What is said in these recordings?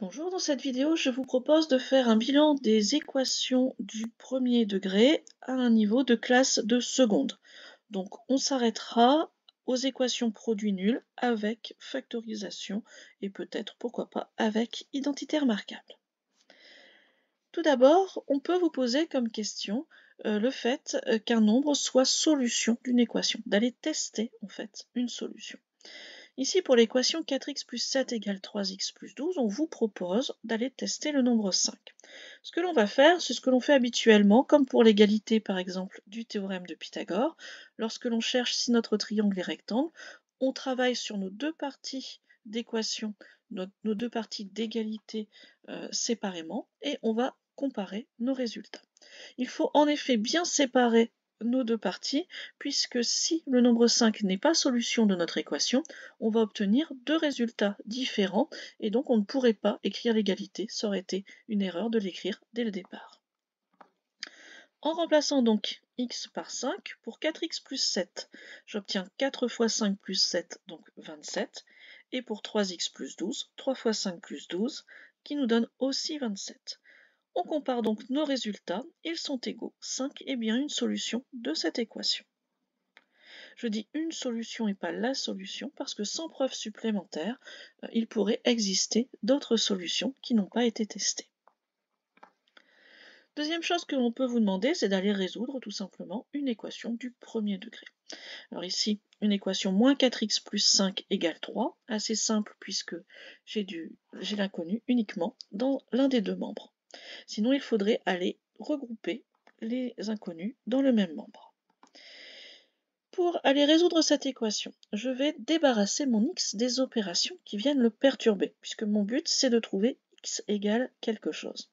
Bonjour, dans cette vidéo, je vous propose de faire un bilan des équations du premier degré à un niveau de classe de seconde. Donc, on s'arrêtera aux équations produits nuls avec factorisation et peut-être, pourquoi pas, avec identité remarquable. Tout d'abord, on peut vous poser comme question le fait qu'un nombre soit solution d'une équation, d'aller tester en fait une solution. Ici, pour l'équation 4x plus 7 égale 3x plus 12, on vous propose d'aller tester le nombre 5. Ce que l'on va faire, c'est ce que l'on fait habituellement, comme pour l'égalité par exemple du théorème de Pythagore. Lorsque l'on cherche si notre triangle est rectangle, on travaille sur nos deux parties d'équation, nos deux parties d'égalité séparément, et on va comparer nos résultats. Il faut en effet bien séparer nos deux parties, puisque si le nombre 5 n'est pas solution de notre équation, on va obtenir deux résultats différents, et donc on ne pourrait pas écrire l'égalité, ça aurait été une erreur de l'écrire dès le départ. En remplaçant donc x par 5, pour 4x plus 7, j'obtiens 4 fois 5 plus 7, donc 27, et pour 3x plus 12, 3 fois 5 plus 12, qui nous donne aussi 27. On compare donc nos résultats, ils sont égaux. 5 est bien une solution de cette équation. Je dis une solution et pas la solution parce que sans preuve supplémentaire, il pourrait exister d'autres solutions qui n'ont pas été testées. Deuxième chose que l'on peut vous demander, c'est d'aller résoudre tout simplement une équation du premier degré. Alors ici, une équation moins 4x plus 5 égale 3, assez simple puisque j'ai l'inconnu uniquement dans l'un des deux membres. Sinon, il faudrait aller regrouper les inconnus dans le même membre. Pour aller résoudre cette équation, je vais débarrasser mon x des opérations qui viennent le perturber, puisque mon but c'est de trouver x égale quelque chose.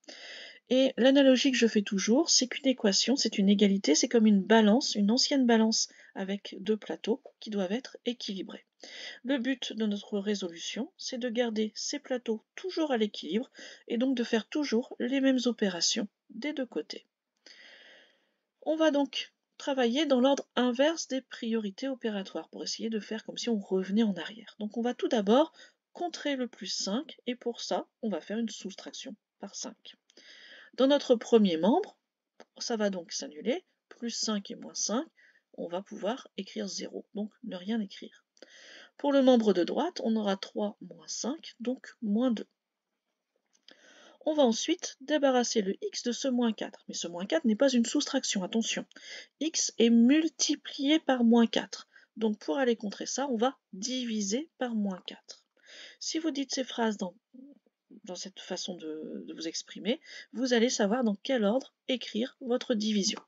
Et l'analogie que je fais toujours, c'est qu'une équation, c'est une égalité, c'est comme une balance, une ancienne balance avec deux plateaux qui doivent être équilibrés. Le but de notre résolution, c'est de garder ces plateaux toujours à l'équilibre et donc de faire toujours les mêmes opérations des deux côtés. On va donc travailler dans l'ordre inverse des priorités opératoires pour essayer de faire comme si on revenait en arrière. Donc on va tout d'abord contrer le plus 5 et pour ça, on va faire une soustraction par 5. Dans notre premier membre, ça va donc s'annuler, plus 5 et moins 5, on va pouvoir écrire 0, donc ne rien écrire. Pour le membre de droite, on aura 3 moins 5, donc moins 2. On va ensuite débarrasser le x de ce moins 4. Mais ce moins 4 n'est pas une soustraction, attention. X est multiplié par moins 4. Donc pour aller contrer ça, on va diviser par moins 4. Si vous dites ces phrases dans cette façon de vous exprimer, vous allez savoir dans quel ordre écrire votre division.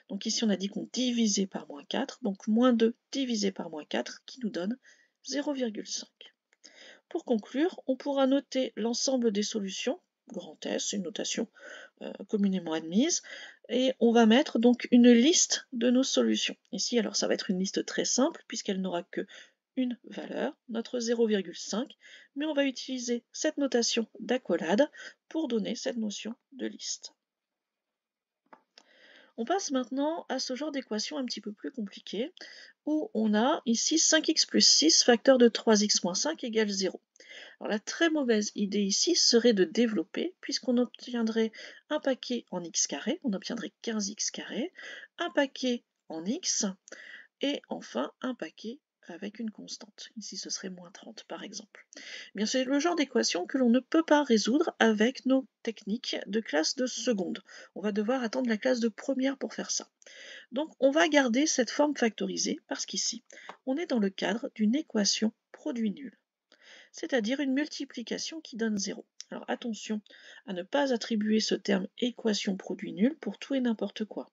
Donc ici on a dit qu'on divisait par moins 4, donc moins 2 divisé par moins 4 qui nous donne 0,5. Pour conclure, on pourra noter l'ensemble des solutions, grand S, c'est une notation communément admise, et on va mettre donc une liste de nos solutions. Ici, alors ça va être une liste très simple puisqu'elle n'aura que une valeur, notre 0,5, mais on va utiliser cette notation d'accolade pour donner cette notion de liste. On passe maintenant à ce genre d'équation un petit peu plus compliquée, où on a ici 5x plus 6 facteur de 3x moins 5 égale 0. Alors la très mauvaise idée ici serait de développer, puisqu'on obtiendrait un paquet en x carré, on obtiendrait 15x carré, un paquet en x, et enfin un paquet avec une constante. Ici ce serait moins 30 par exemple. Bien, c'est le genre d'équation que l'on ne peut pas résoudre avec nos techniques de classe de seconde. On va devoir attendre la classe de première pour faire ça. Donc on va garder cette forme factorisée parce qu'ici, on est dans le cadre d'une équation produit nul, c'est-à-dire une multiplication qui donne 0. Alors attention à ne pas attribuer ce terme équation produit nul pour tout et n'importe quoi.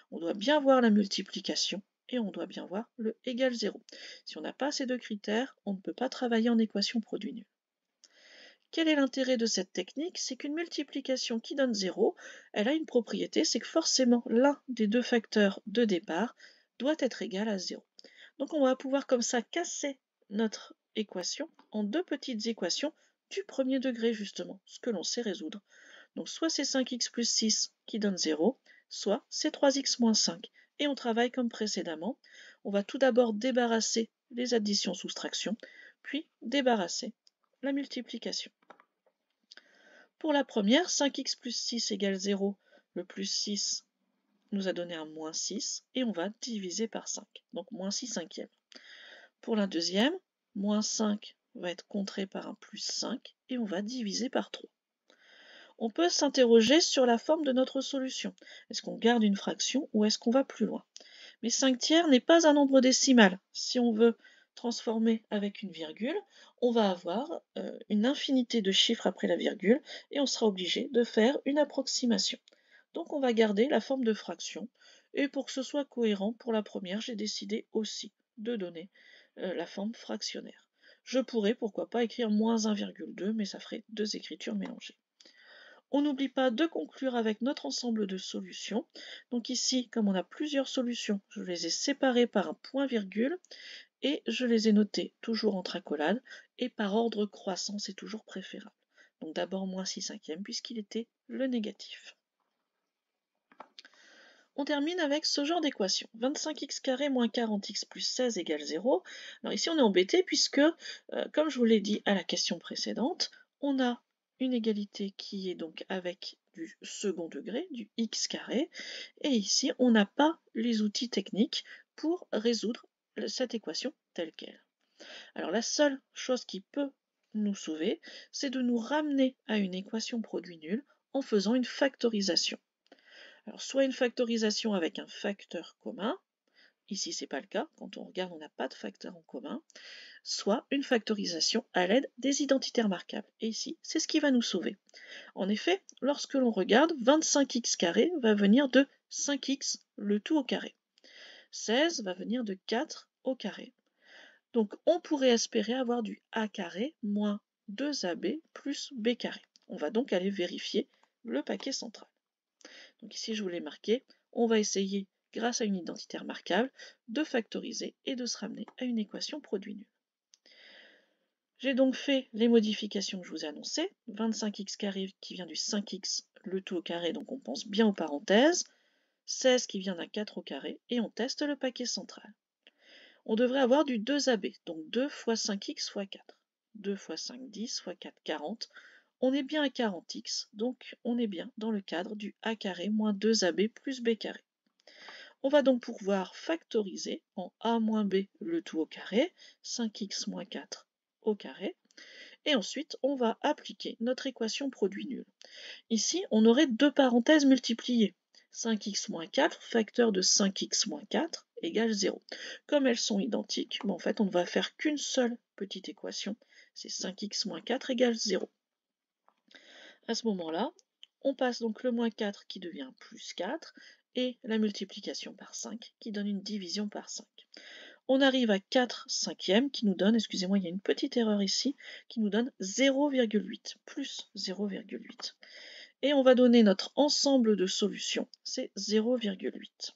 On doit bien voir la multiplication et on doit bien voir le égal 0. Si on n'a pas ces deux critères, on ne peut pas travailler en équation produit nul. Quel est l'intérêt de cette technique? C'est qu'une multiplication qui donne 0, elle a une propriété, c'est que forcément l'un des deux facteurs de départ doit être égal à 0. Donc on va pouvoir comme ça casser notre équation en deux petites équations du premier degré justement, ce que l'on sait résoudre. Donc soit c'est 5x plus 6 qui donne 0, soit c'est 3x moins 5. Et on travaille comme précédemment. On va tout d'abord débarrasser les additions-soustractions, puis débarrasser la multiplication. Pour la première, 5x plus 6 égale 0. Le plus 6 nous a donné un moins 6 et on va diviser par 5. Donc moins 6 cinquièmes. Pour la deuxième, moins 5 va être contré par un plus 5 et on va diviser par 3. On peut s'interroger sur la forme de notre solution. Est-ce qu'on garde une fraction ou est-ce qu'on va plus loin? Mais 5 tiers n'est pas un nombre décimal. Si on veut transformer avec une virgule, on va avoir une infinité de chiffres après la virgule et on sera obligé de faire une approximation. Donc on va garder la forme de fraction et pour que ce soit cohérent, pour la première, j'ai décidé aussi de donner la forme fractionnaire. Je pourrais, pourquoi pas, écrire moins 1,2, mais ça ferait deux écritures mélangées. On n'oublie pas de conclure avec notre ensemble de solutions. Donc ici, comme on a plusieurs solutions, je les ai séparées par un point-virgule et je les ai notées toujours entre accolades et par ordre croissant, c'est toujours préférable. Donc d'abord moins 6 cinquièmes puisqu'il était le négatif. On termine avec ce genre d'équation. 25x² moins 40x plus 16 égale 0. Alors ici on est embêté puisque, comme je vous l'ai dit à la question précédente, on a une égalité qui est donc avec du second degré, du x carré, et ici on n'a pas les outils techniques pour résoudre cette équation telle qu'elle. Alors la seule chose qui peut nous sauver, c'est de nous ramener à une équation produit nul en faisant une factorisation. Alors soit une factorisation avec un facteur commun, ici c'est pas le cas, quand on regarde on n'a pas de facteur en commun, soit une factorisation à l'aide des identitaires marquables. Et ici, c'est ce qui va nous sauver. En effet, lorsque l'on regarde, 25x² va venir de 5x, le tout au carré. 16 va venir de 4 au carré. Donc on pourrait espérer avoir du a carré moins 2ab plus b carré. On va donc aller vérifier le paquet central. Donc ici je vous l'ai marqué, on va essayer, grâce à une identitaire marquable, de factoriser et de se ramener à une équation produit nul. J'ai donc fait les modifications que je vous ai annoncées. 25x² qui vient du 5x, le tout au carré, donc on pense bien aux parenthèses. 16 qui vient d'un 4 au carré, et on teste le paquet central. On devrait avoir du 2ab, donc 2 fois 5x fois 4. 2 fois 5, 10, fois 4, 40. On est bien à 40x, donc on est bien dans le cadre du a carré moins 2ab plus b carré. On va donc pouvoir factoriser en a moins b le tout au carré, 5x moins 4 au carré, et ensuite on va appliquer notre équation produit nul. Ici, on aurait deux parenthèses multipliées. 5x moins 4, facteur de 5x moins 4, égale 0. Comme elles sont identiques, en fait, on ne va faire qu'une seule petite équation. C'est 5x moins 4 égale 0. À ce moment-là, on passe donc le moins 4 qui devient plus 4, et la multiplication par 5 qui donne une division par 5. On arrive à 4 cinquièmes qui nous donne, excusez-moi, il y a une petite erreur ici, qui nous donne 0,8, plus 0,8. Et on va donner notre ensemble de solutions, c'est 0,8.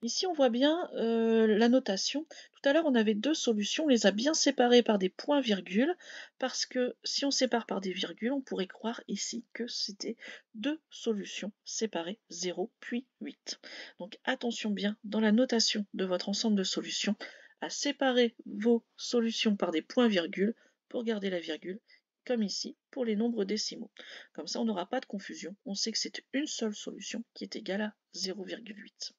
Ici, on voit bien la notation. Tout à l'heure, on avait deux solutions, on les a bien séparées par des points-virgules, parce que si on sépare par des virgules, on pourrait croire ici que c'était deux solutions séparées, 0 puis 8. Donc attention bien, dans la notation de votre ensemble de solutions, à séparer vos solutions par des points-virgules pour garder la virgule, comme ici pour les nombres décimaux. Comme ça, on n'aura pas de confusion, on sait que c'est une seule solution qui est égale à 0,8.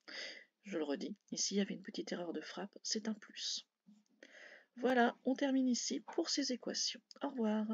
Je le redis, ici il y avait une petite erreur de frappe, c'est un plus. Voilà, on termine ici pour ces équations. Au revoir.